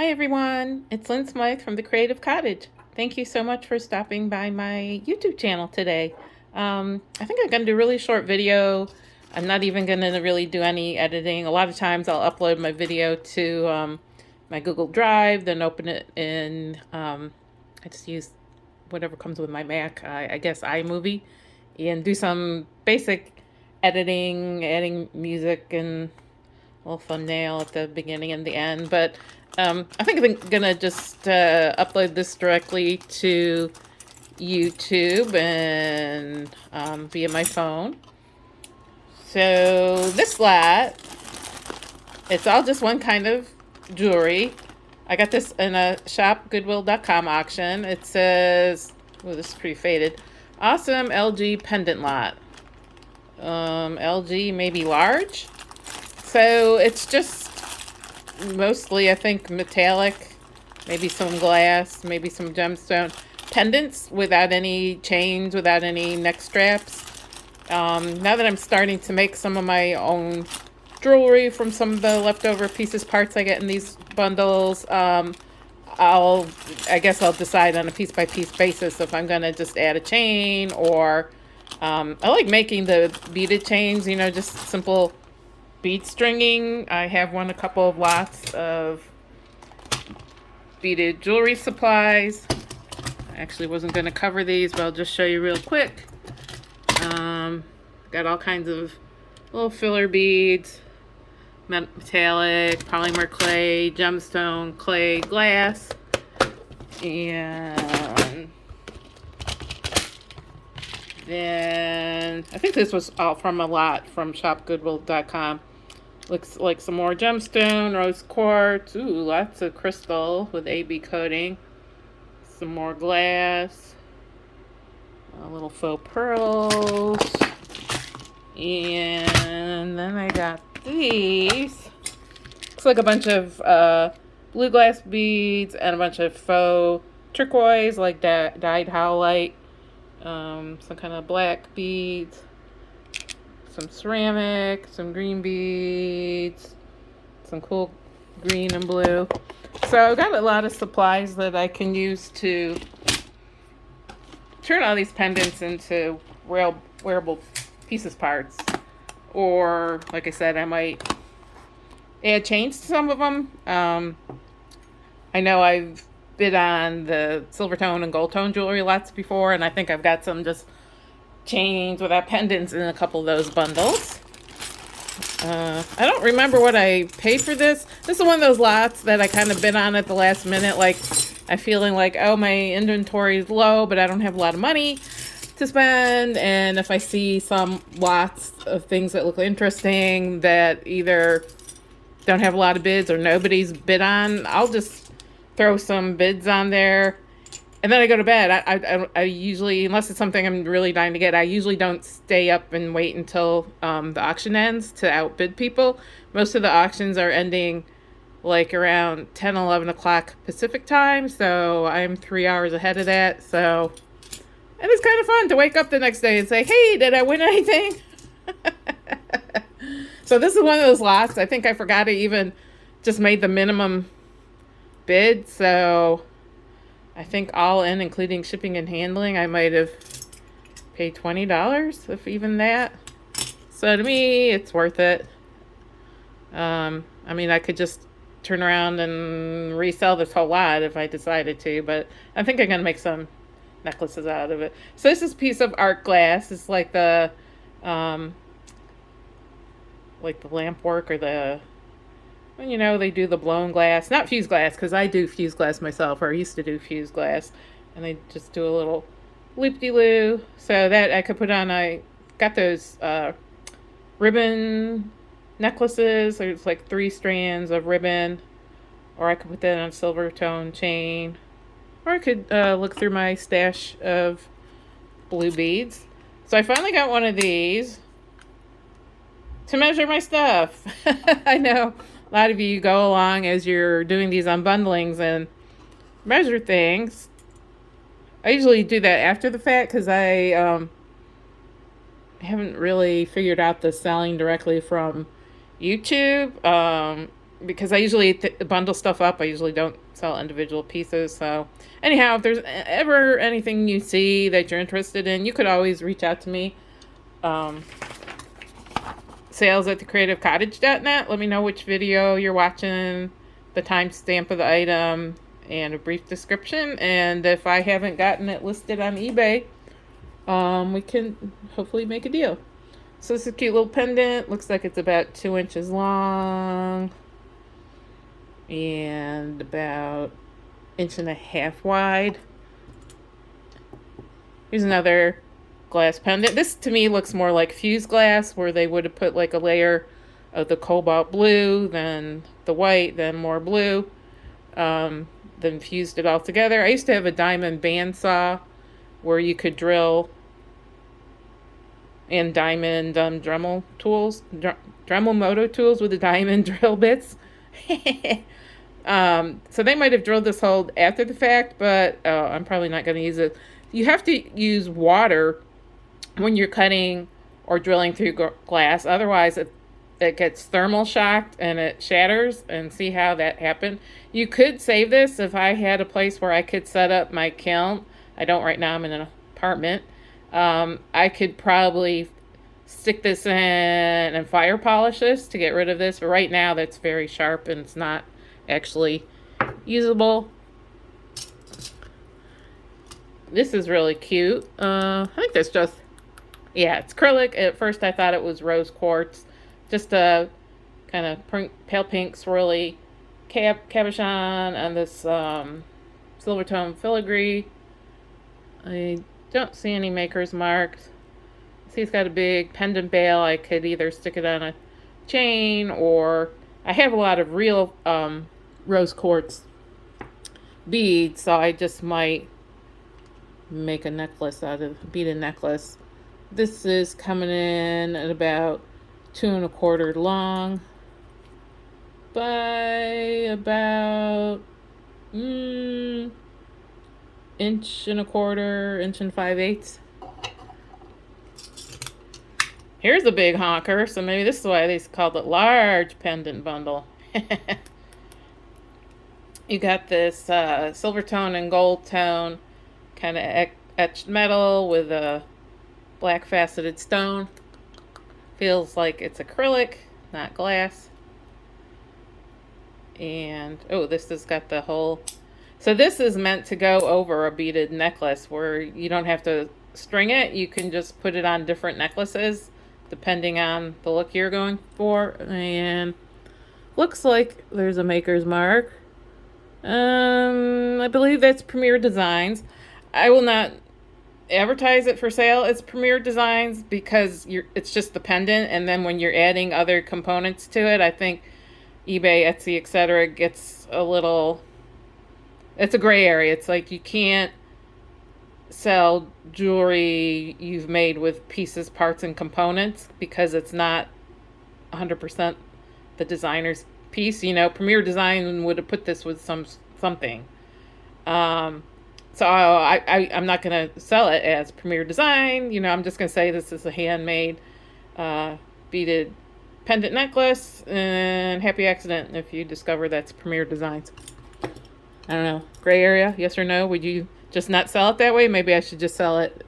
Hi everyone, it's Lynn Smythe from the Creative Cottage. Thank you so much for stopping by my YouTube channel today. I think I'm going to do a really short video. I'm not even going to really do any editing. A lot of times I'll upload my video to my Google Drive, then open it in, I just use whatever comes with my Mac, I guess iMovie, and do some basic editing, adding music and a little thumbnail at the beginning and the end. But I think I'm gonna just upload this directly to YouTube and via my phone. So this lot, it's all just one kind of jewelry. I got this in a Shopgoodwill.com auction. It says, oh, this is pretty faded. Awesome LG pendant lot. LG maybe large. So it's just mostly, I think, metallic, maybe some glass, maybe some gemstone pendants without any chains, without any neck straps. Now that I'm starting to make some of my own jewelry from some of the leftover pieces, parts I get in these bundles, I guess I'll decide on a piece-by-piece basis if I'm going to just add a chain or I like making the beaded chains, you know, just simple bead stringing. I have a couple of lots of beaded jewelry supplies. I actually wasn't going to cover these, but I'll just show you real quick. Got all kinds of little filler beads, metallic, polymer clay, gemstone, clay, glass, and then I think this was all from a lot from shopgoodwill.com. Looks like some more gemstone, rose quartz, ooh, lots of crystal with AB coating, some more glass, a little faux pearls, and then I got these. Looks like a bunch of blue glass beads and a bunch of faux turquoise, like dyed howlite, some kind of black beads, some ceramic, some green beads, some cool green and blue. So I've got a lot of supplies that I can use to turn all these pendants into wearable pieces parts. Or, like I said, I might add chains to some of them. I know I've bid on the silver tone and gold tone jewelry lots before, and I think I've got some just chains without pendants in a couple of those bundles. I don't remember what I paid for this. This is one of those lots that I kind of bid on at the last minute, like I'm feeling like, oh, my inventory is low, but I don't have a lot of money to spend, and if I see some lots of things that look interesting that either don't have a lot of bids or nobody's bid on, I'll just throw some bids on there. And then I go to bed. I usually, unless it's something I'm really dying to get, I usually don't stay up and wait until the auction ends to outbid people. Most of the auctions are ending like around 10, 11 o'clock Pacific time, so I'm 3 hours ahead of that. So, and it's kind of fun to wake up the next day and say, hey, did I win anything? So this is one of those lots. I think I forgot to even just made the minimum bid, so I think all in, including shipping and handling, I might have paid $20, if even that. So to me, it's worth it. I mean, I could just turn around and resell this whole lot if I decided to, but I think I'm going to make some necklaces out of it. So this is a piece of art glass. It's like the lamp work or the, you know, they do the blown glass, not fused glass, because I do fused glass myself, or I used to do fused glass, and they just do a little loop-de-loo, so that I could put on. I got those ribbon necklaces. There's like 3 strands of ribbon, or I could put that on a silver tone chain, or I could look through my stash of blue beads. So I finally got one of these to measure my stuff. I know a lot of you go along as you're doing these unbundlings and measure things. I usually do that after the fact because I haven't really figured out the selling directly from YouTube. because I usually bundle stuff up. I usually don't sell individual pieces. So anyhow, if there's ever anything you see that you're interested in, you could always reach out to me. Sales@thecreativecottage.net. Let me know which video you're watching, the timestamp of the item, and a brief description. And if I haven't gotten it listed on eBay, we can hopefully make a deal. So this is a cute little pendant. Looks like it's about 2 inches long and about 1.5 inches wide. Here's another glass pendant. This to me looks more like fused glass, where they would have put like a layer of the cobalt blue, then the white, then more blue, then fused it all together. I used to have a diamond bandsaw where you could drill, and diamond Dremel tools, Dremel moto tools with the diamond drill bits. So they might have drilled this hole after the fact, but I'm probably not going to use it. You have to use water when you're cutting or drilling through glass. Otherwise, it gets thermal shocked and it shatters. And see how that happened. You could save this if I had a place where I could set up my kiln. I don't right now. I'm in an apartment. I could probably stick this in and fire polish this to get rid of this. But right now, that's very sharp and it's not actually usable. This is really cute. I think that's just, yeah, it's acrylic. At first I thought it was rose quartz. Just a kind of pale pink swirly cabochon on this silver tone filigree. I don't see any maker's marks. See, it's got a big pendant bail. I could either stick it on a chain, or I have a lot of real rose quartz beads, so I just might make a necklace out of a beaded necklace. This is coming in at about 2.25 long by about 1.25 inches, 1.5 inches. Here's a big honker, so maybe this is why they called it large pendant bundle. You got this silver tone and gold tone kind of etched metal with a black faceted stone. Feels like it's acrylic, not glass. And oh, this has got the whole, so this is meant to go over a beaded necklace where you don't have to string it. You can just put it on different necklaces depending on the look you're going for. And looks like there's a maker's mark. I believe that's Premier Designs. I will not advertise it for sale as Premier Designs because it's just the pendant, and then when you're adding other components to it, I think eBay, Etsy, etc. gets a little, it's a gray area. It's like you can't sell jewelry you've made with pieces, parts, and components because it's not 100% the designer's piece. You know, Premier Design would have put this with something. So I'm not going to sell it as Premier Design. You know, I'm just going to say this is a handmade beaded pendant necklace, and happy accident if you discover that's Premier Designs. I don't know. Gray area, yes or no? Would you just not sell it that way? Maybe I should just sell it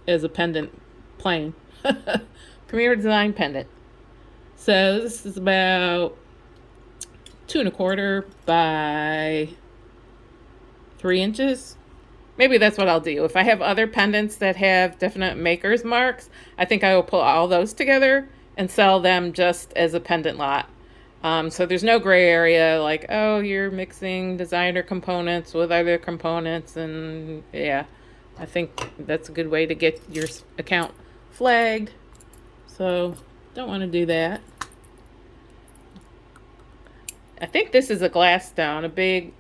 as a pendant plain. Premier Design pendant. So this is about 2.25 by 3 inches. Maybe that's what I'll do. If I have other pendants that have definite maker's marks, I think I will pull all those together and sell them just as a pendant lot. So there's no gray area like, oh, you're mixing designer components with other components. And yeah, I think that's a good way to get your account flagged. So don't want to do that. I think this is a glass stone, a big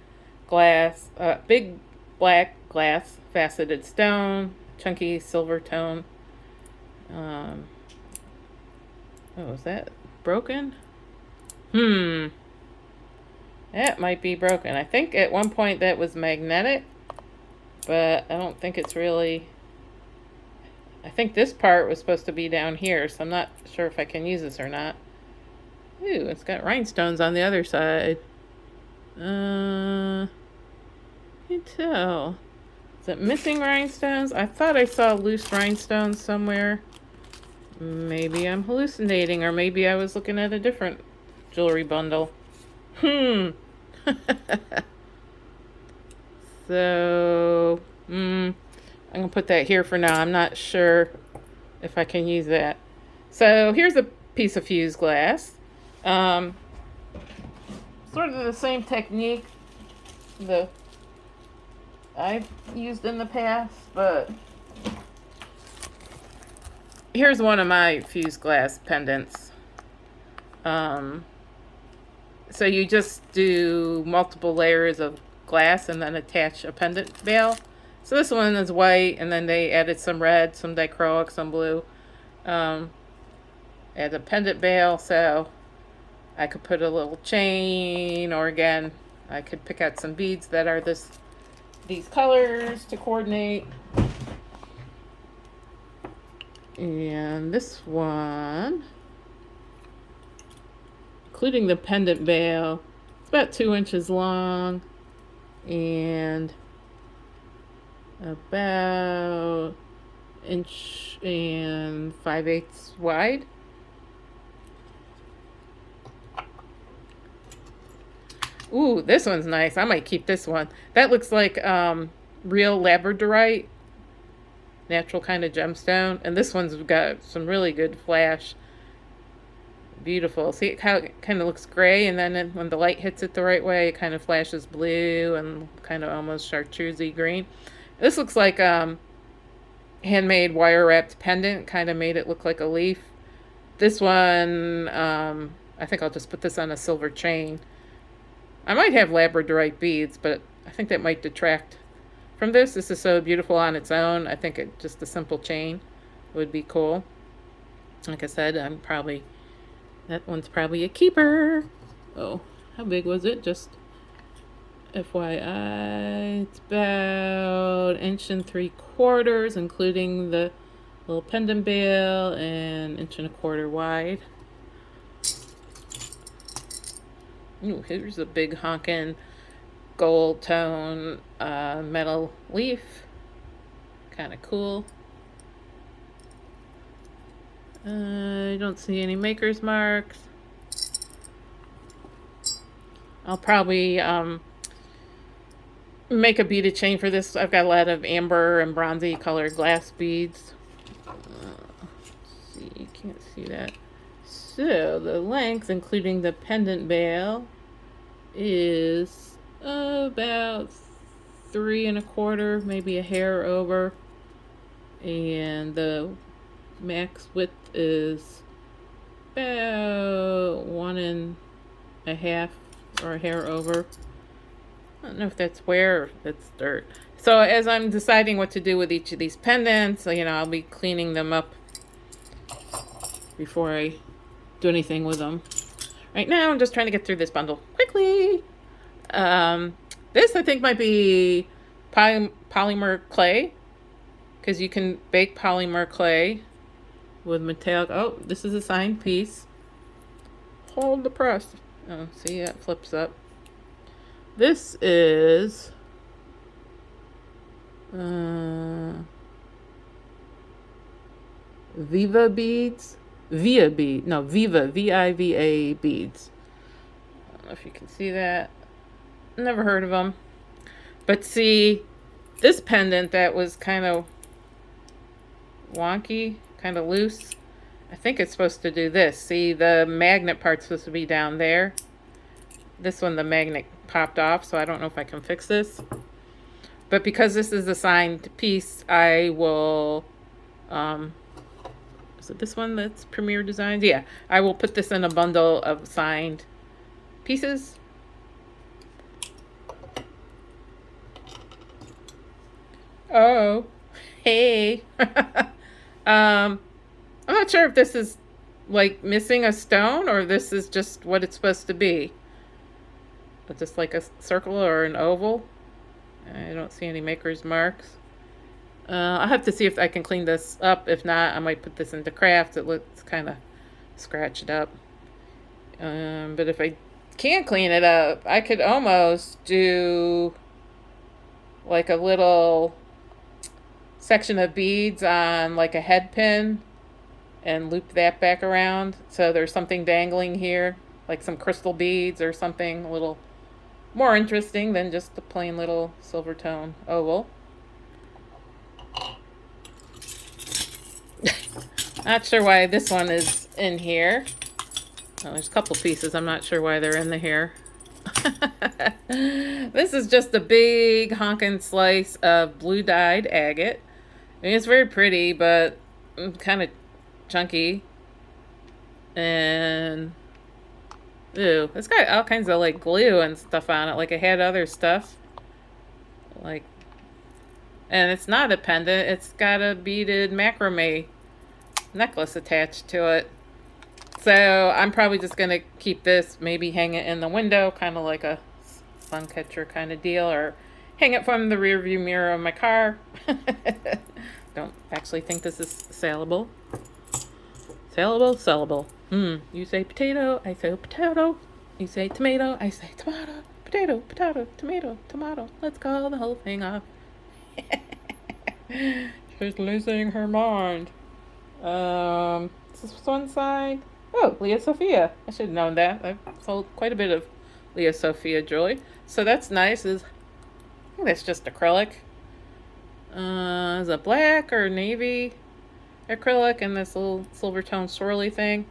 glass, big black glass faceted stone, chunky silver tone. Oh, is that broken? That might be broken. I think at one point that was magnetic, but I don't think it's really, I think this part was supposed to be down here, so I'm not sure if I can use this or not. Ooh, it's got rhinestones on the other side. Can't tell. Is it missing rhinestones? I thought I saw loose rhinestones somewhere. Maybe I'm hallucinating, or maybe I was looking at a different jewelry bundle. So, I'm going to put that here for now. I'm not sure if I can use that. So here's a piece of fused glass. Sort of the same technique that I've used in the past, but here's one of my fused glass pendants. So you just do multiple layers of glass and then attach a pendant bail. So this one is white, and then they added some red, some dichroic, some blue. Add a pendant bail, so I could put a little chain, or again, I could pick out some beads that are these colors to coordinate. And this one, including the pendant bail, it's about 2 inches long and about 1 5/8 wide. Ooh, this one's nice. I might keep this one. That looks like real labradorite, natural kind of gemstone. And this one's got some really good flash. Beautiful. See how it kind of looks gray, and then when the light hits it the right way, it kind of flashes blue and kind of almost chartreusey green. This looks like handmade wire wrapped pendant. Kind of made it look like a leaf. This one, I think I'll just put this on a silver chain. I might have labradorite beads, but I think that might detract from this. This is so beautiful on its own. I think just a simple chain would be cool. Like I said, that one's probably a keeper. Oh, how big was it? Just FYI, it's about 1 3/4 inches, including the little pendant bail, and 1 1/4 inches wide. Ooh, here's a big honkin' gold tone metal leaf. Kind of cool. I don't see any maker's marks. I'll probably make a beaded chain for this. I've got a lot of amber and bronzy colored glass beads. Let's see, you can't see that. So the length, including the pendant bail, is about 3 1/4, maybe a hair over, and the max width is about 1 1/2 or a hair over. I don't know if that's wear or if that's dirt. So as I'm deciding what to do with each of these pendants, I'll be cleaning them up before I do anything with them. Right now, I'm just trying to get through this bundle quickly. This, I think, might be polymer clay, because you can bake polymer clay with metallic. Oh, this is a signed piece. Hold the press. Oh, see, that flips up. This is Viva beads. Viva, Viva beads. I don't know if you can see that. Never heard of them. But see, this pendant that was kind of wonky, kind of loose, I think it's supposed to do this. See, the magnet part's supposed to be down there. This one, the magnet popped off, so I don't know if I can fix this. But because this is a signed piece, I will... is it this one that's Premier Designs? Yeah, I will put this in a bundle of signed pieces. Oh, hey. I'm not sure if this is like missing a stone or this is just what it's supposed to be. But just like a circle or an oval. I don't see any maker's marks. I'll have to see if I can clean this up. If not, I might put this into crafts. It looks kind of scratched up. But if I can't clean it up, I could almost do like a little section of beads on like a head pin and loop that back around. So there's something dangling here, like some crystal beads or something a little more interesting than just the plain little silver tone oval. Not sure why this one is in here. Well, there's a couple pieces. I'm not sure why they're in the here. This is just a big honkin' slice of blue dyed agate. I mean, it's very pretty, but kind of chunky. And ew, it's got all kinds of like glue and stuff on it. Like it had other stuff. Like, and it's not a pendant. It's got a beaded macrame necklace attached to it. So I'm probably just going to keep this, maybe hang it in the window, kind of like a sun catcher kind of deal, or hang it from the rear view mirror of my car. Don't actually think this is saleable. Saleable, sellable. You say potato, I say potato. You say tomato, I say tomato. Potato, potato, tomato, tomato. Let's call the whole thing off. She's losing her mind. This one side. Oh, Leah Sophia. I should have known that. I've sold quite a bit of Leah Sophia jewelry. So that's nice. I think that's just acrylic. Is it black or navy acrylic and this little silver tone swirly thing?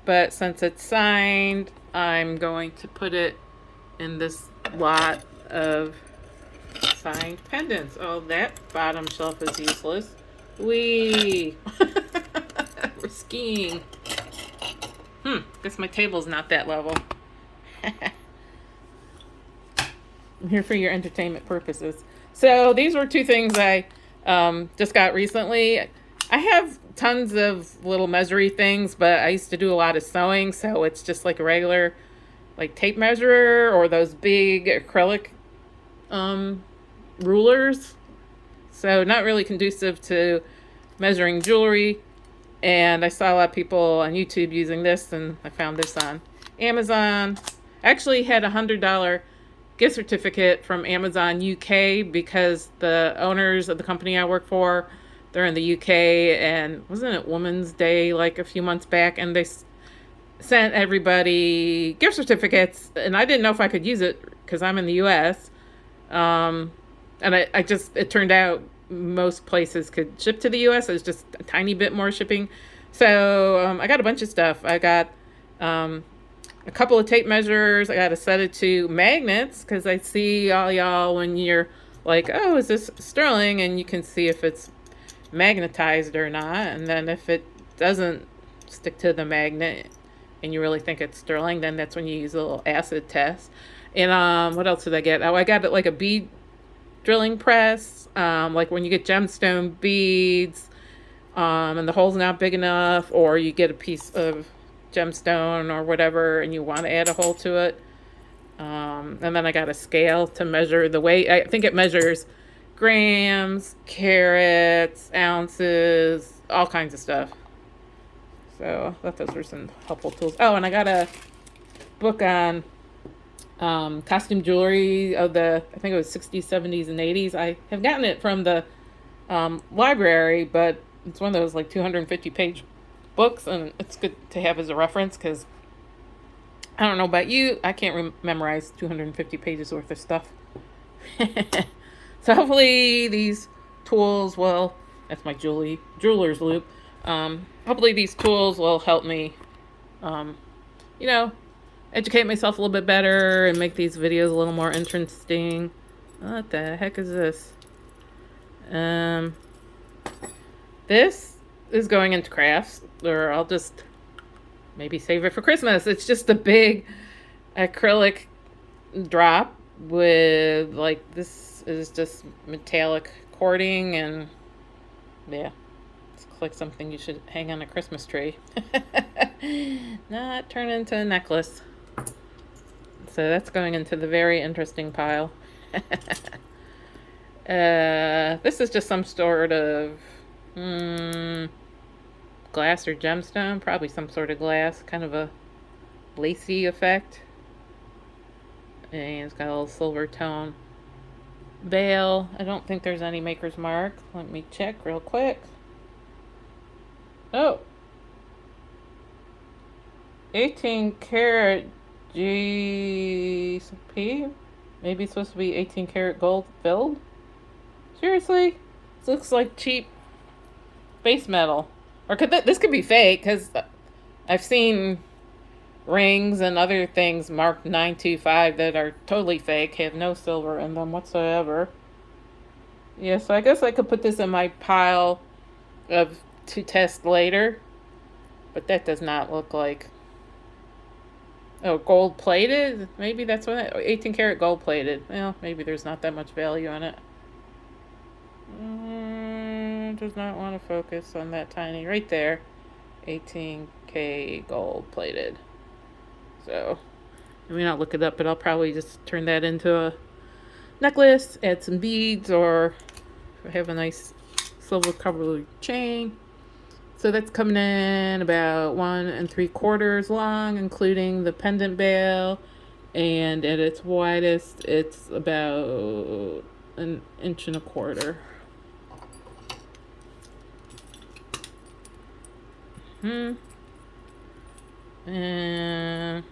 But since it's signed, I'm going to put it in this lot of signed pendants. Oh, that bottom shelf is useless. Wee! We're skiing. Guess my table's not that level. I'm here for your entertainment purposes. So these were two things I just got recently. I have tons of little measury things, but I used to do a lot of sewing, so it's just like a regular like tape measure or those big acrylic rulers. So not really conducive to measuring jewelry. And I saw a lot of people on YouTube using this, and I found this on Amazon. I actually had a $100 gift certificate from Amazon UK because the owners of the company I work for, they're in the UK, and wasn't it Women's Day like a few months back, and they sent everybody gift certificates, and I didn't know if I could use it because I'm in the US. And it turned out most places could ship to the US. It's just a tiny bit more shipping. So I got a bunch of stuff. I got a couple of tape measures. I got a set of 2 magnets because I see all y'all when you're like, oh, is this sterling? And you can see if it's magnetized or not. And then if it doesn't stick to the magnet and you really think it's sterling, then that's when you use a little acid test. And what else did I get? Oh, I got it like a bead drilling press, like when you get gemstone beads and the hole's not big enough, or you get a piece of gemstone or whatever and you want to add a hole to it. And then I got a scale to measure the weight. I think it measures grams, carats, ounces, all kinds of stuff. So I thought those were some helpful tools. Oh, and I got a book on costume jewelry of the, I think it was 60s, 70s, and 80s. I have gotten it from the library, but it's one of those like 250-page books, and it's good to have as a reference because I don't know about you, I can't memorize 250 pages worth of stuff. So hopefully these tools will, that's my jeweler's loop. Hopefully these tools will help me, educate myself a little bit better and make these videos a little more interesting. What the heck is this? This is going into crafts, or I'll just maybe save it for Christmas. It's just a big acrylic drop with like, this is just metallic cording, and yeah, it's like something you should hang on a Christmas tree. Not turn into a necklace. So that's going into the very interesting pile. This is just some sort of glass or gemstone, probably some sort of glass, kind of a lacy effect. And it's got a little silver tone bail. I don't think there's any maker's mark. Let me check real quick. Oh, 18 karat GP. Maybe it's supposed to be 18 karat gold filled. Seriously? This looks like cheap base metal. Or this could be fake, because I've seen rings and other things marked 925 that are totally fake, have no silver in them whatsoever. Yeah, so I guess I could put this in my pile of to test later. But that does not look like... Oh, gold plated? Maybe that's what 18 karat gold plated. Well, maybe there's not that much value in it. Does not want to focus on that tiny right there. 18K gold plated. So, I may not look it up, but I'll probably just turn that into a necklace, add some beads, or have a nice silver covered chain. So that's coming in about 1 3/4 long, including the pendant bail, and at its widest, it's about 1 1/4 inches. And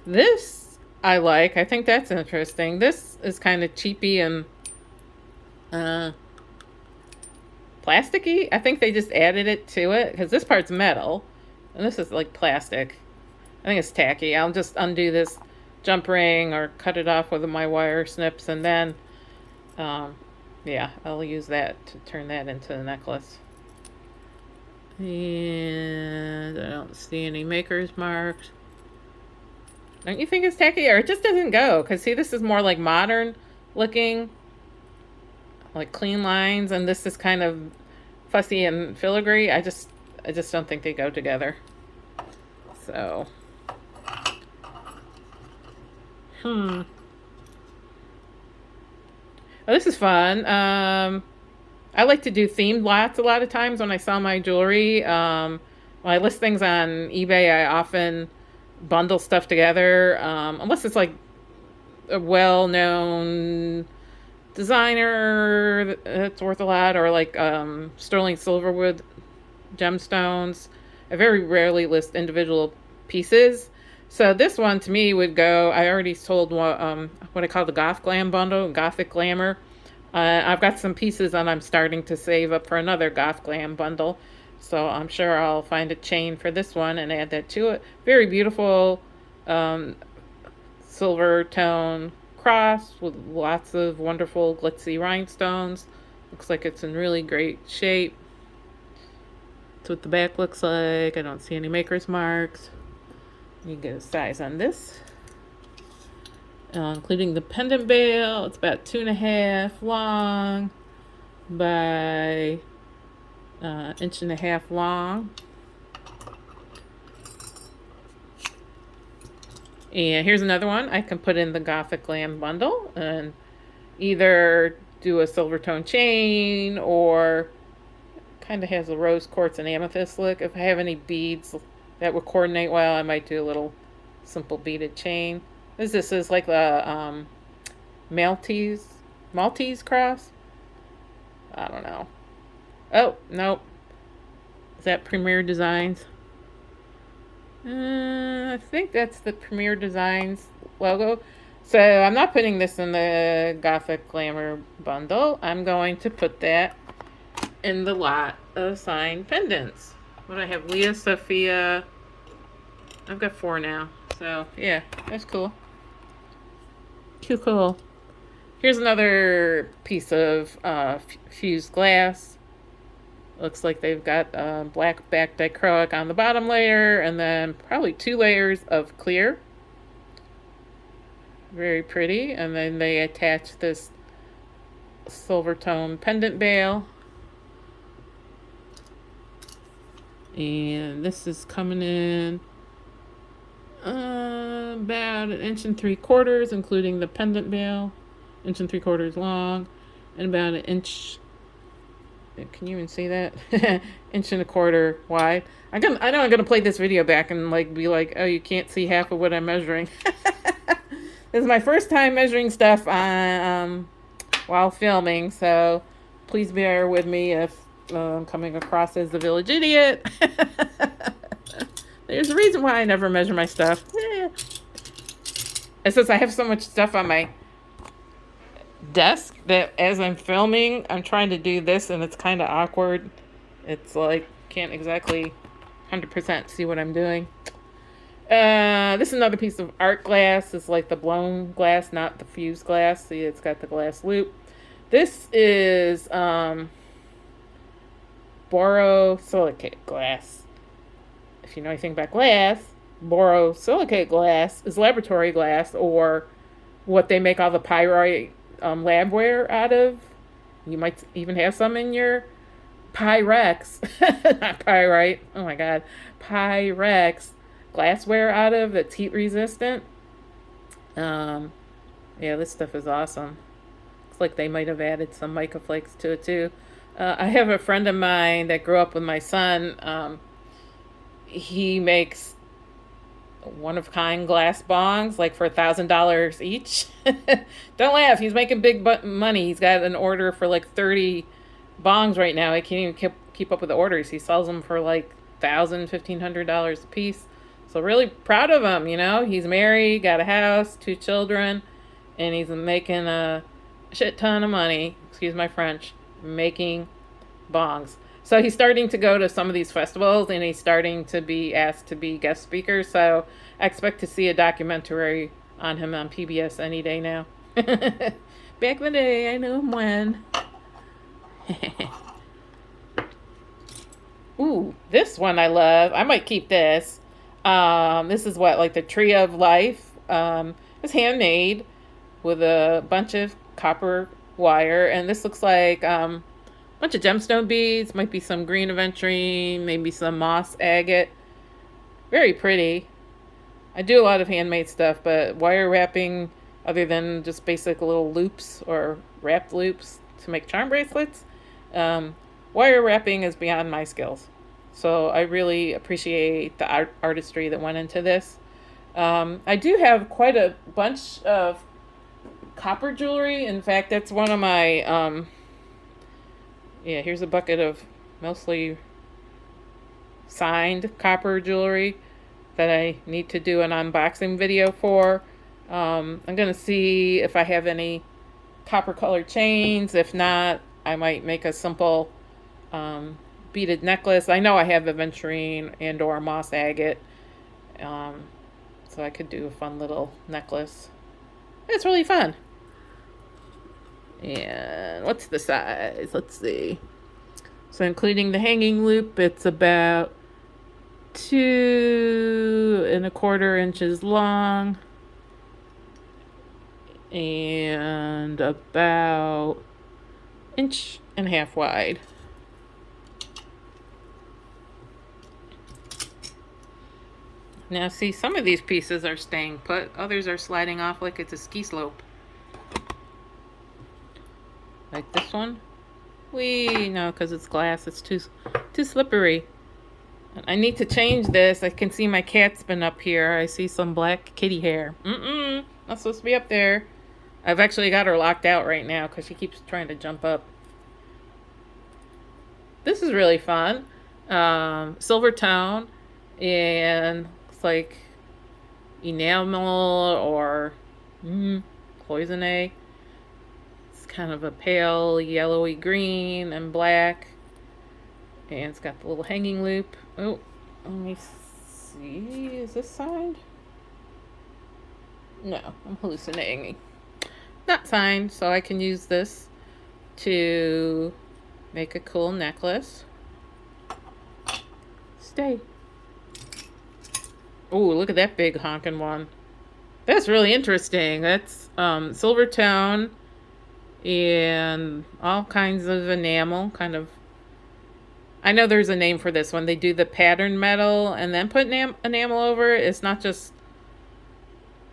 this I like. I think that's interesting. This is kind of cheapy and plasticky. I think they just added it to it because this part's metal and this is like plastic. I think it's tacky. I'll just undo this jump ring or cut it off with my wire snips, and then yeah, I'll use that to turn that into a necklace. And I don't see any maker's marks. Don't you think it's tacky? Or it just doesn't go? Because see, this is more like modern looking, like clean lines, and this is kind of fussy and filigree. I just don't think they go together. So oh, this is fun. I like to do themed lots a lot of times when I sell my jewelry. When I list things on eBay, I often bundle stuff together, unless it's like a well-known designer that's worth a lot, or like sterling silverwood gemstones. I very rarely list individual pieces. So this one to me would go, I already sold what I call the Goth Glam bundle, Gothic Glamour. I've got some pieces and I'm starting to save up for another Goth Glam bundle. So I'm sure I'll find a chain for this one and add that to it. Very beautiful silver tone cross with lots of wonderful glitzy rhinestones. Looks like it's in really great shape. That's what the back looks like. I don't see any maker's marks. You get a size on this. Including the pendant bail. It's about 2.5 long by 1.5 inches long. And here's another one I can put in the Gothic Glam bundle and either do a silver tone chain, or kind of has a rose quartz and amethyst look. If I have any beads that would coordinate well, I might do a little simple beaded chain. This is like the Maltese cross. I don't know. Oh, nope. Is that Premier Designs? I think that's the Premier Designs logo. So I'm not putting this in the Gothic Glamour bundle. I'm going to put that in the lot of signed pendants. What I have, Leah, Sophia. I've got 4 now. So yeah, that's cool. Too cool. Here's another piece of fused glass. Looks like they've got black backed acrylic on the bottom layer, and then probably 2 layers of clear. Very pretty. And then they attach this silver tone pendant bail. And this is coming in about 1 3/4 inches, including the pendant bail. 1 3/4 inches long, and about 1 Can you even see that? 1.25 inches wide. I know I'm gonna play this video back and like be like, oh, you can't see half of what I'm measuring. This is my first time measuring stuff on while filming, so please bear with me if I'm coming across as the village idiot. There's a reason why I never measure my stuff. It's since I have so much stuff on my desk that as I'm filming, I'm trying to do this and it's kind of awkward. It's like, can't exactly 100% see what I'm doing. This is another piece of art glass. It's like the blown glass, not the fused glass. See, it's got the glass loop. This is borosilicate glass. If you know anything about glass, borosilicate glass is laboratory glass, or what they make all the pyrite labware out of. You might even have some in your Pyrex, not pyrite. Oh my God, Pyrex glassware out of that's heat resistant. Yeah, this stuff is awesome. It's like they might have added some mica flakes to it too. I have a friend of mine that grew up with my son. He makes one-of-kind glass bongs, like for $1,000 each. Don't laugh, he's making big money. He's got an order for like 30 bongs right now. I can't even keep up with the orders. He sells them for like $1,000, $1,500 a piece. So really proud of him, you know. He's married, got a house, 2 children, and he's making a shit ton of money, excuse my French, making bongs. So he's starting to go to some of these festivals, and he's starting to be asked to be guest speaker. So I expect to see a documentary on him on PBS any day now. Back in the day, I know him when. Ooh, this one I love. I might keep this. This is what, like the Tree of Life. It's handmade with a bunch of copper wire, and this looks like bunch of gemstone beads, might be some green aventurine, maybe some moss agate. Very pretty. I do a lot of handmade stuff, but wire wrapping, other than just basic little loops or wrapped loops to make charm bracelets, wire wrapping is beyond my skills. So I really appreciate the artistry that went into this. I do have quite a bunch of copper jewelry. In fact, that's one of my yeah, here's a bucket of mostly signed copper jewelry that I need to do an unboxing video for. I'm going to see if I have any copper colored chains. If not, I might make a simple beaded necklace. I know I have aventurine and or moss agate. So I could do a fun little necklace. It's really fun. And what's the size? Let's see. So including the hanging loop, it's about 2.25 inches long and about 1.5 inches wide. Now see, some of these pieces are staying put, others are sliding off like it's a ski slope. Like this one. No, because it's glass, it's too slippery. I need to change this. I can see my cat's been up here. I see some black kitty hair. Not supposed to be up there. I've actually got her locked out right now because she keeps trying to jump up. This is really fun. Silver tone, and it's like enamel or cloisonne. It's kind of a pale yellowy green and black, and it's got the little hanging loop. Oh, let me see. Is this signed? No, I'm hallucinating. Not signed, so I can use this to make a cool necklace. Stay. Oh, look at that big honking one. That's really interesting. That's silver tone and all kinds of enamel, kind of. I know there's a name for this one. They do the pattern metal and then put enamel over it. It's not just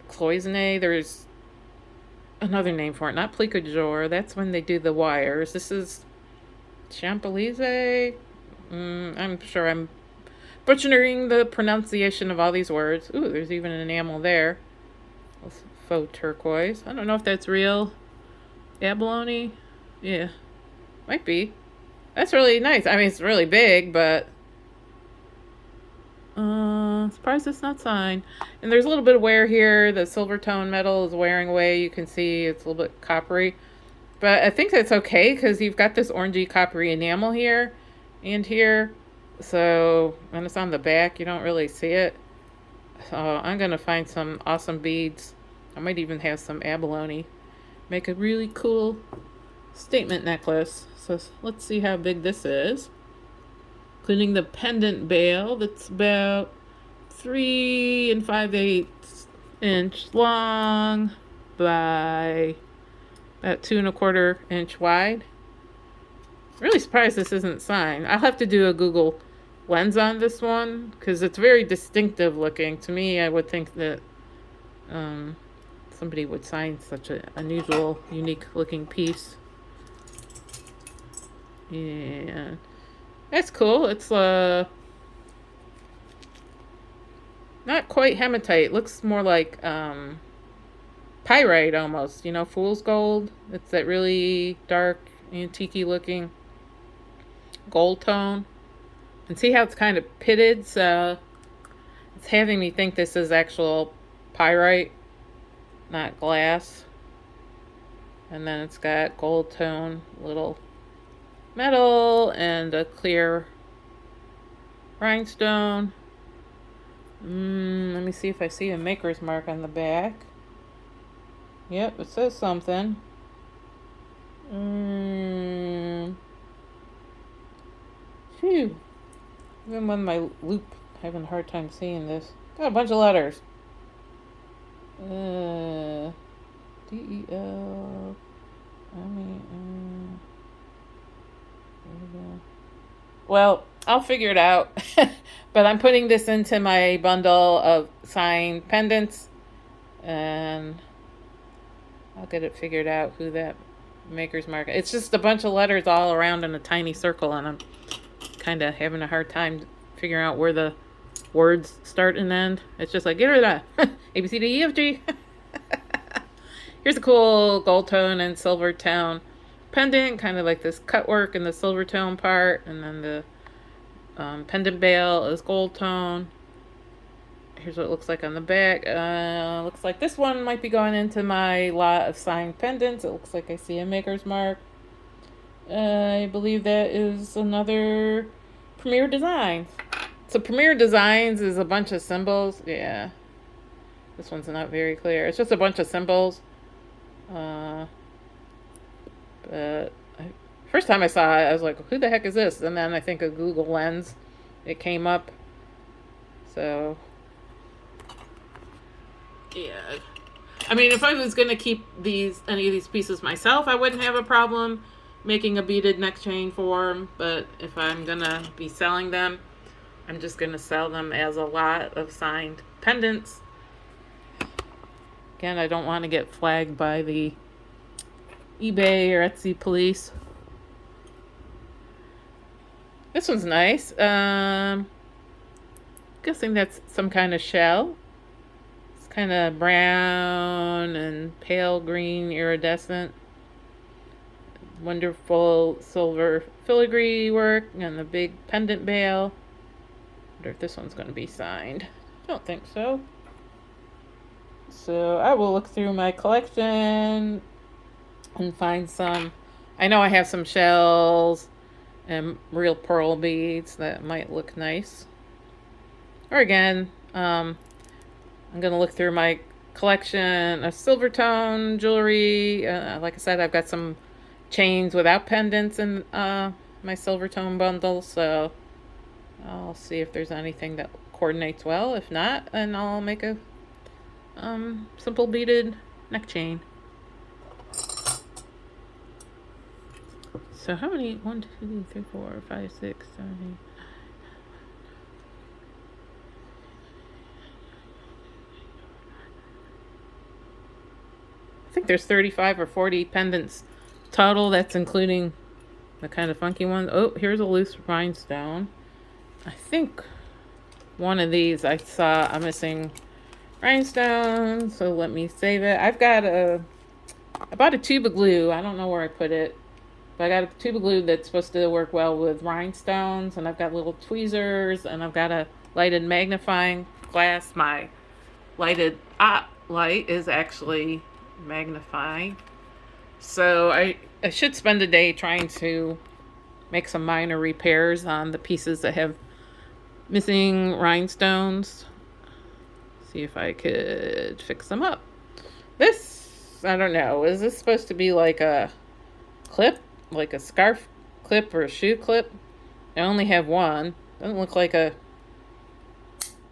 cloisonne. There's another name for it, not plica jour. That's when they do the wires. This is Champs-Élysées. I'm sure I'm butchering the pronunciation of all these words. Ooh, there's even an enamel there. Faux turquoise. I don't know if that's real abalone. Yeah, might be. That's really nice. I mean, it's really big, but surprised it's not signed. And there's a little bit of wear here. The silver tone metal is wearing away. You can see it's a little bit coppery. But I think that's okay because you've got this orangey coppery enamel here and here. So, and it's on the back. You don't really see it. So I'm going to find some awesome beads. I might even have some abalone. Make a really cool statement necklace. So let's see how big this is. Including the pendant bail that's about 3 5/8 inch long by about 2 1/4 inch wide. Really surprised this isn't signed. I'll have to do a Google lens on this one because it's very distinctive looking. To me, I would think that somebody would sign such an unusual, unique looking piece. Yeah, that's cool. It's not quite hematite. Looks more like pyrite almost, you know, fool's gold. It's that really dark, antique looking gold tone. And see how it's kind of pitted, so it's having me think this is actual pyrite, not glass. And then it's got gold tone, little metal, and a clear rhinestone. Let me see if I see a maker's mark on the back. Yep, it says something. Phew. Even with my loop, having a hard time seeing this. Got a bunch of letters. D-E-L. Well, I'll figure it out. But I'm putting this into my bundle of signed pendants. And I'll get it figured out who that maker's mark. It's just a bunch of letters all around in a tiny circle, and I'm kind of having a hard time figuring out where the words start and end. It's just like, get rid of that. A, B, C, D, E, F, G. Here's a cool gold tone and silver tone pendant, kind of like this cut work in the silver tone part, and then the pendant bail is gold tone. Here's what it looks like on the back. Looks like this one might be going into my lot of signed pendants. It looks like I see a maker's mark. I believe that is another Premier Designs. So Premier Designs is a bunch of symbols. Yeah. This one's not very clear. It's just a bunch of symbols. But first time I saw it, I was like, who the heck is this? And then I think a Google Lens, it came up. So, yeah. I mean, if I was going to keep any of these pieces myself, I wouldn't have a problem making a beaded neck chain for them. But if I'm going to be selling them, I'm just going to sell them as a lot of signed pendants. Again, I don't want to get flagged by the eBay or Etsy police. This one's nice. Guessing that's some kind of shell. It's kind of brown and pale green iridescent. Wonderful silver filigree work and the big pendant bail. Wonder if this one's going to be signed. Don't think so. So I will look through my collection and find some. I know I have some shells and real pearl beads that might look nice. Or again, I'm going to look through my collection of silver tone jewelry. Like I said, I've got some chains without pendants in my silver tone bundle. So I'll see if there's anything that coordinates well. If not, then I'll make a simple beaded neck chain. So how many? 1, 2, 3, 4, 5, 6, 7, 8. I think there's 35 or 40 pendants total. That's including the kind of funky ones. Oh, here's a loose rhinestone. I think one of these I saw I'm missing rhinestone, so let me save it. I bought a tube of glue. I don't know where I put it, but I got a tube of glue that's supposed to work well with rhinestones, and I've got little tweezers, and I've got a lighted magnifying glass. My lighted light is actually magnifying. So I should spend a day trying to make some minor repairs on the pieces that have missing rhinestones. See if I could fix them up. This, I don't know, is this supposed to be like a clip? Like a scarf clip or a shoe clip? I only have one. Doesn't look like a...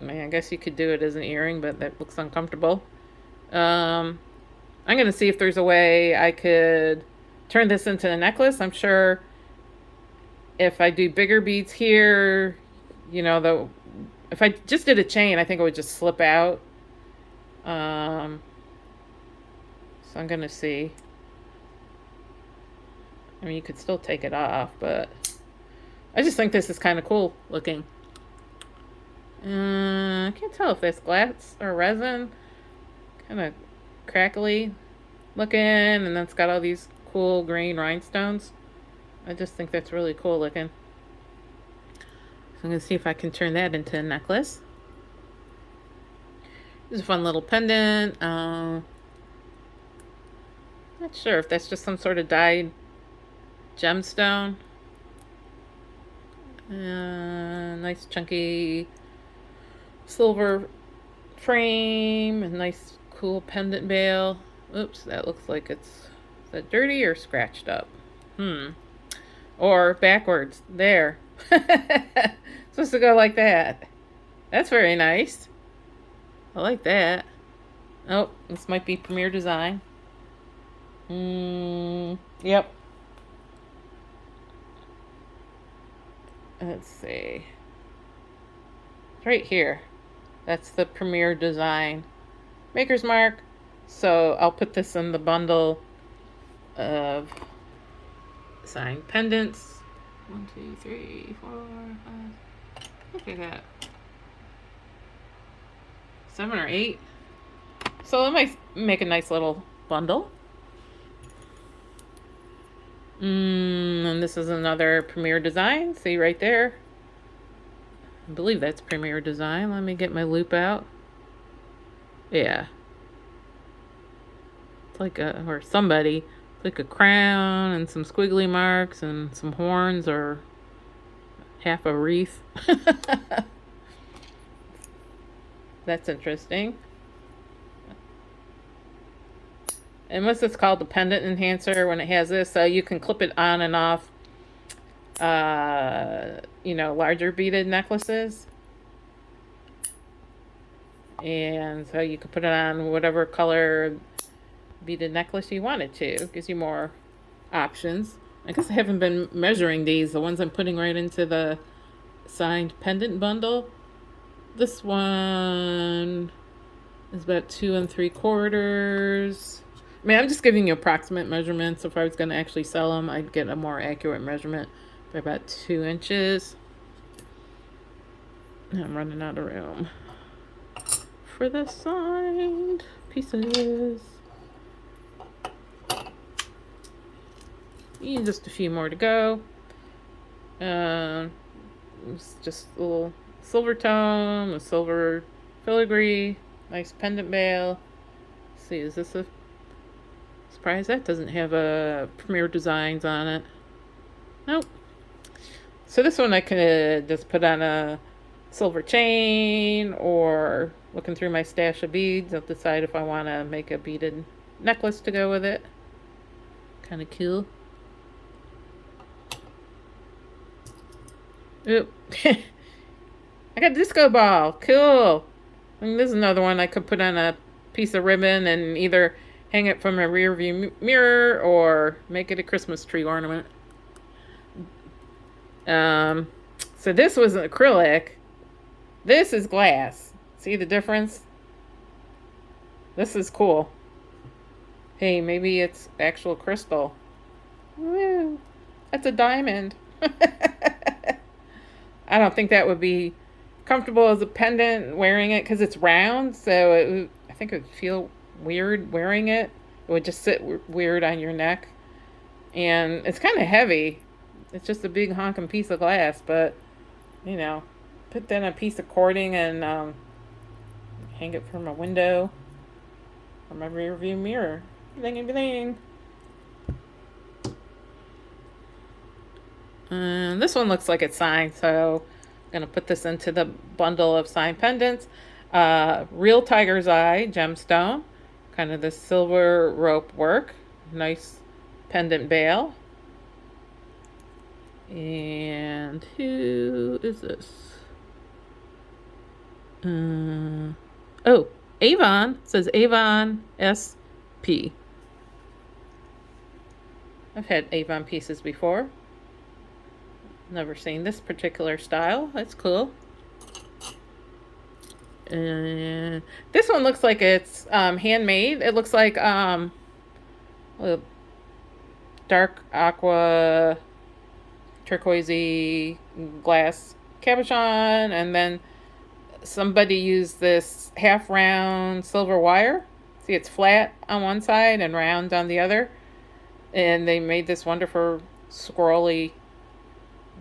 I mean, I guess you could do it as an earring, but that looks uncomfortable. I'm going to see if there's a way I could turn this into a necklace. I'm sure if I do bigger beads here, you know, if I just did a chain, I think it would just slip out. So I'm going to see. I mean, you could still take it off, but I just think this is kind of cool looking. I can't tell if that's glass or resin. Kind of crackly looking, and then it's got all these cool green rhinestones. I just think that's really cool looking. So I'm going to see if I can turn that into a necklace. This is a fun little pendant. Not sure if that's just some sort of dyed gemstone. Nice chunky silver frame, a nice cool pendant bail. Oops, that looks like it's... Is that dirty or scratched up? Or backwards. There. Supposed to go like that. That's very nice. I like that. Oh, this might be Premier Design. Yep. Let's see. It's right here. That's the Premier Design Maker's Mark. So I'll put this in the bundle of signed pendants. 1, 2, 3, 4, 5. Look at that. 7 or 8. So it might make a nice little bundle. And this is another Premier Design. See right there. I believe that's Premier Design. Let me get my loop out. Yeah. It's like a, or somebody, it's like a crown and some squiggly marks and some horns or half a wreath. That's interesting. And what's this called? The pendant enhancer. When it has this, you can clip it on and off, you know, larger beaded necklaces. And so you can put it on whatever color beaded necklace you want it to. It gives you more options. I guess I haven't been measuring these, the ones I'm putting right into the signed pendant bundle. This one is about 2 3/4. I mean, I'm just giving you approximate measurements. If I was going to actually sell them, I'd get a more accurate measurement by about 2 inches. I'm running out of room for the signed pieces. Just a few more to go. It's just a little silver tone, a silver filigree, nice pendant bail. Let's see, is this a surprise? That doesn't have a Premier Designs on it. Nope. So this one I could just put on a silver chain, or looking through my stash of beads, I'll decide if I want to make a beaded necklace to go with it. Kind of cool. Oop. I got a disco ball. Cool. And this is another one I could put on a piece of ribbon and either hang it from a rear view mirror or make it a Christmas tree ornament. So this was acrylic. This is glass. See the difference? This is cool. Hey, maybe it's actual crystal. Woo. That's a diamond. I don't think that would be comfortable as a pendant wearing it because it's round. So I think it would feel weird wearing it. It would just sit weird on your neck. And it's kind of heavy. It's just a big honking piece of glass. But, you know, put that in a piece of cording and hang it from a window or my rear view mirror. Bling, bling. And this one looks like it's signed, so I'm going to put this into the bundle of signed pendants. Real tiger's eye gemstone, kind of the silver rope work. Nice pendant bail. And who is this? Oh, Avon. It says Avon SP. I've had Avon pieces before. Never seen this particular style. That's cool. And this one looks like it's handmade. It looks like a dark aqua turquoisey glass cabochon, and then somebody used this half round silver wire. See, it's flat on one side and round on the other, and they made this wonderful scrolly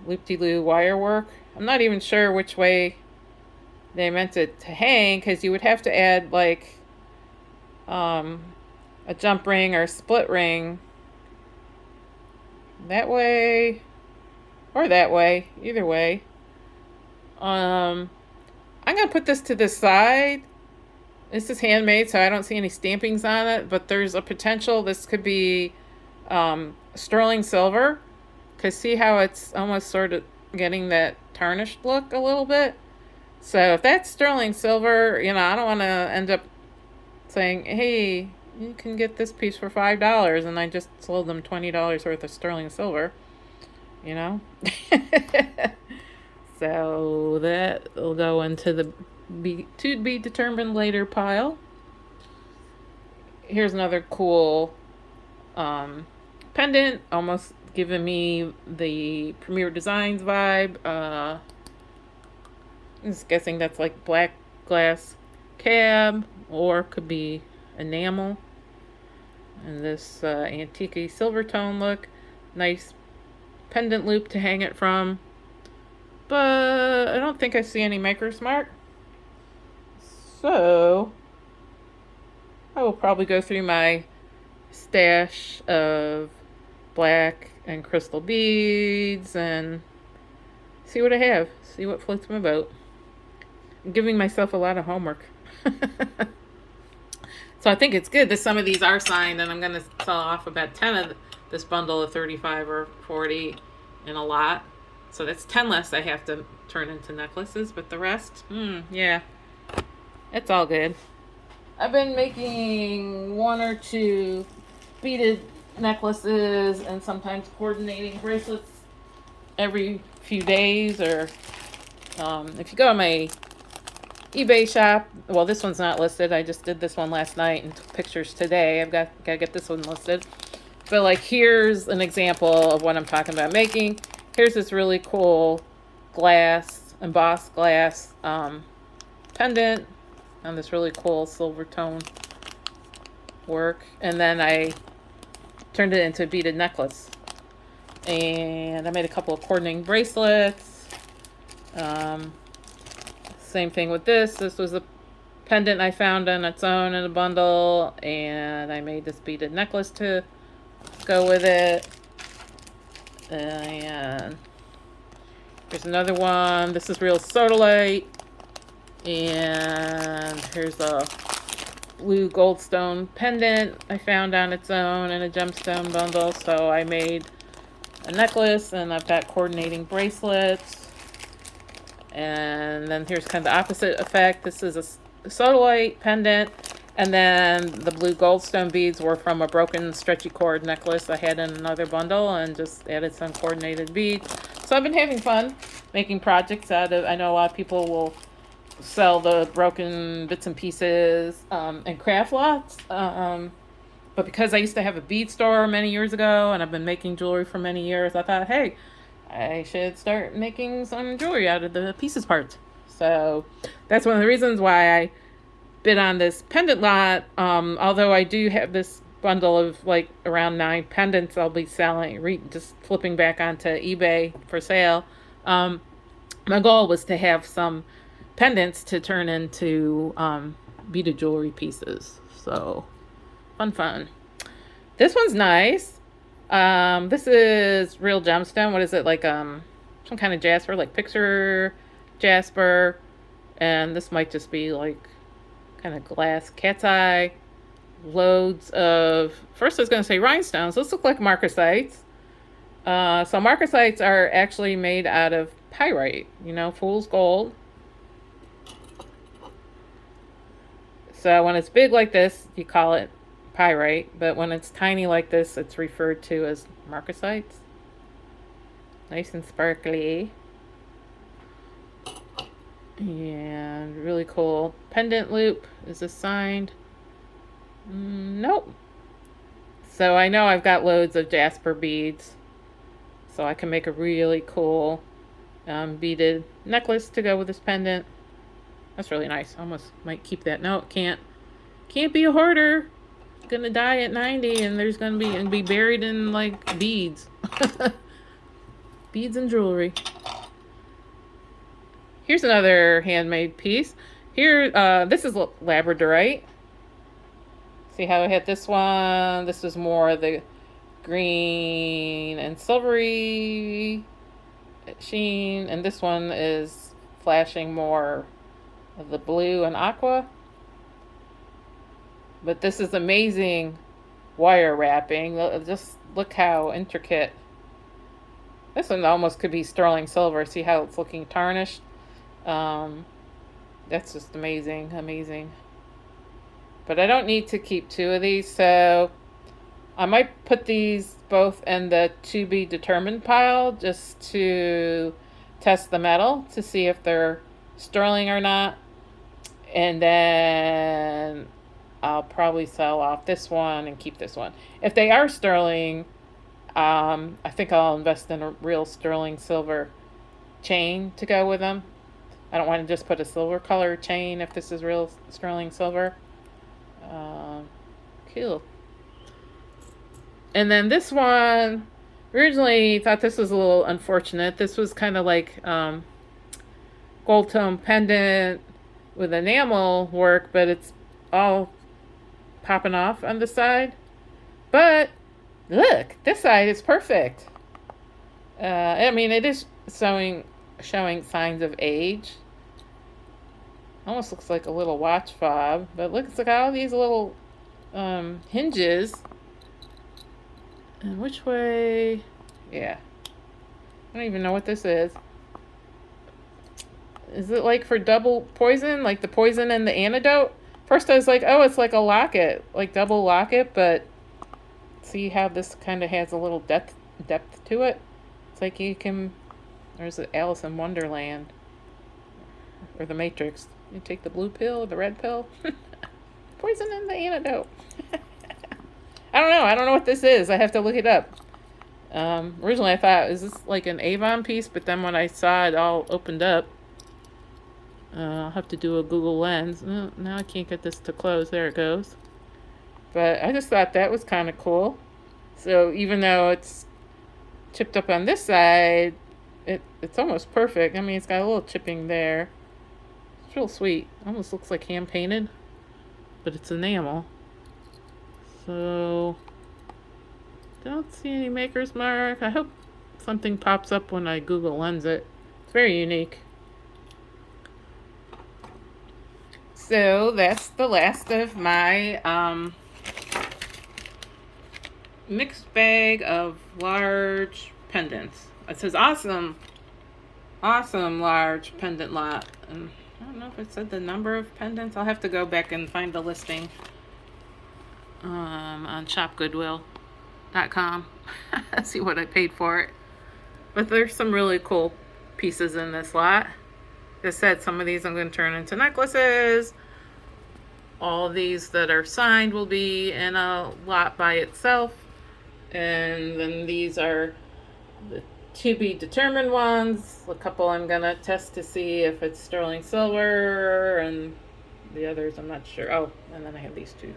loop-de-loo wire work. I'm not even sure which way they meant it to hang, because you would have to add like a jump ring or split ring that way or that way, either way. I'm gonna put this to the side. This is handmade, so I don't see any stampings on it, but there's a potential this could be sterling silver, because see how it's almost sort of getting that tarnished look a little bit. So if that's sterling silver, you know, I don't want to end up saying, hey, you can get this piece for $5, and I just sold them $20 worth of sterling silver, you know. So that will go into the to be determined later pile. Here's another cool pendant, almost giving me the Premier Designs vibe. I'm just guessing that's like black glass cab, or could be enamel. And this antique silver tone look. Nice pendant loop to hang it from. But I don't think I see any maker's mark. So I will probably go through my stash of black and crystal beads and see what I have. See what floats my boat. I'm giving myself a lot of homework. So I think it's good that some of these are signed, and I'm going to sell off about 10 of this bundle of 35 or 40 in a lot. So that's 10 less I have to turn into necklaces, but the rest, yeah, it's all good. I've been making 1 or 2 beaded necklaces and sometimes coordinating bracelets every few days, or if you go to my eBay shop, well, this one's not listed. I just did this one last night and took pictures today. I've got to get this one listed. But like, here's an example of what I'm talking about making. Here's this really cool glass, embossed glass pendant on this really cool silver tone work. And then I turned it into a beaded necklace. And I made a couple of coordinating bracelets. Same thing with this. This was a pendant I found on its own in a bundle, and I made this beaded necklace to go with it. And here's another one. This is real sodalite. And here's a blue goldstone pendant I found on its own in a gemstone bundle. So I made a necklace, and I've got coordinating bracelets. And then here's kind of the opposite effect. This is a sodalite pendant, and then the blue goldstone beads were from a broken stretchy cord necklace I had in another bundle, and just added some coordinated beads. So I've been having fun making projects out of, I know a lot of people will sell the broken bits and pieces and craft lots, but But because I used to have a bead store many years ago and I've been making jewelry for many years, I thought, hey, I should start making some jewelry out of the pieces parts. So that's one of the reasons why I bid on this pendant lot. Although I do have this bundle of like around 9 pendants I'll be selling, just flipping back onto eBay for sale. My goal was to have some pendants to turn into beaded jewelry pieces. So fun. This one's nice. This is real gemstone. What is it, like some kind of jasper, like picture jasper, and this might just be like kind of glass cat's eye. Loads of, first I was going to say rhinestones. Those look like marcasites. So marcasites are actually made out of pyrite, fool's gold. So when it's big like this, you call it pyrite, but when it's tiny like this, it's referred to as marcasites. Nice and sparkly. And really cool. Pendant loop. Is this signed? Nope. So I know I've got loads of jasper beads, so I can make a really cool beaded necklace to go with this pendant. That's really nice. I almost might keep that. No, it can't be a hoarder. Gonna die at 90 and there's gonna be buried in like beads. Beads and jewelry. Here's another handmade piece. Here, this is labradorite. See how I hit this one? This is more the green and silvery sheen, and this one is flashing more of the blue and aqua. But this is amazing wire wrapping. Just look how intricate. This one almost could be sterling silver. See how it's looking tarnished? That's just amazing. But I don't need to keep 2 of these, so I might put these both in the to be determined pile just to test the metal to see if they're sterling or not. And then I'll probably sell off this one and keep this one. If they are sterling, I think I'll invest in a real sterling silver chain to go with them. I don't want to just put a silver color chain if this is real sterling silver. Cool. And then this one, originally thought this was a little unfortunate. This was kind of like gold tone pendant with enamel work, but it's all popping off on the side. But look, this side is perfect. I mean, it is showing signs of age. Almost looks like a little watch fob, but look, it's like all these little hinges. And which way? Yeah. I don't even know what this is. Is it like for double poison? Like the poison and the antidote? First I was like, oh, it's like a locket, like double locket, but see how this kind of has a little depth to it? It's like you can, there's Alice in Wonderland. Or the Matrix. You take the blue pill or the red pill. Poison and the antidote. I don't know what this is. I have to look it up. Originally I thought, is this like an Avon piece? But then when I saw it all opened up, I'll have to do a Google Lens. Now I can't get this to close. There it goes. But I just thought that was kind of cool. So even though it's chipped up on this side, it's almost perfect. I mean, it's got a little chipping there. It's real sweet. Almost looks like hand painted, but it's enamel. So don't see any maker's mark. I hope something pops up when I Google Lens it. It's very unique. So that's the last of my mixed bag of large pendants. It says awesome large pendant lot. And I don't know if it said the number of pendants. I'll have to go back and find the listing on Shopgoodwill.com. See what I paid for it. But there's some really cool pieces in this lot. As I said, some of these I'm going to turn into necklaces. all these that are signed will be in a lot by itself. And then these are the to be determined ones. A couple I'm gonna test to see if it's sterling silver, and the others I'm not sure. Oh, and then I have these two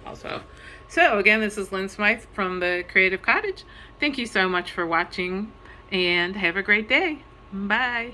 also. So again, this is Lynn Smythe from the Creative Cottage. Thank you so much for watching, and have a great day. Bye.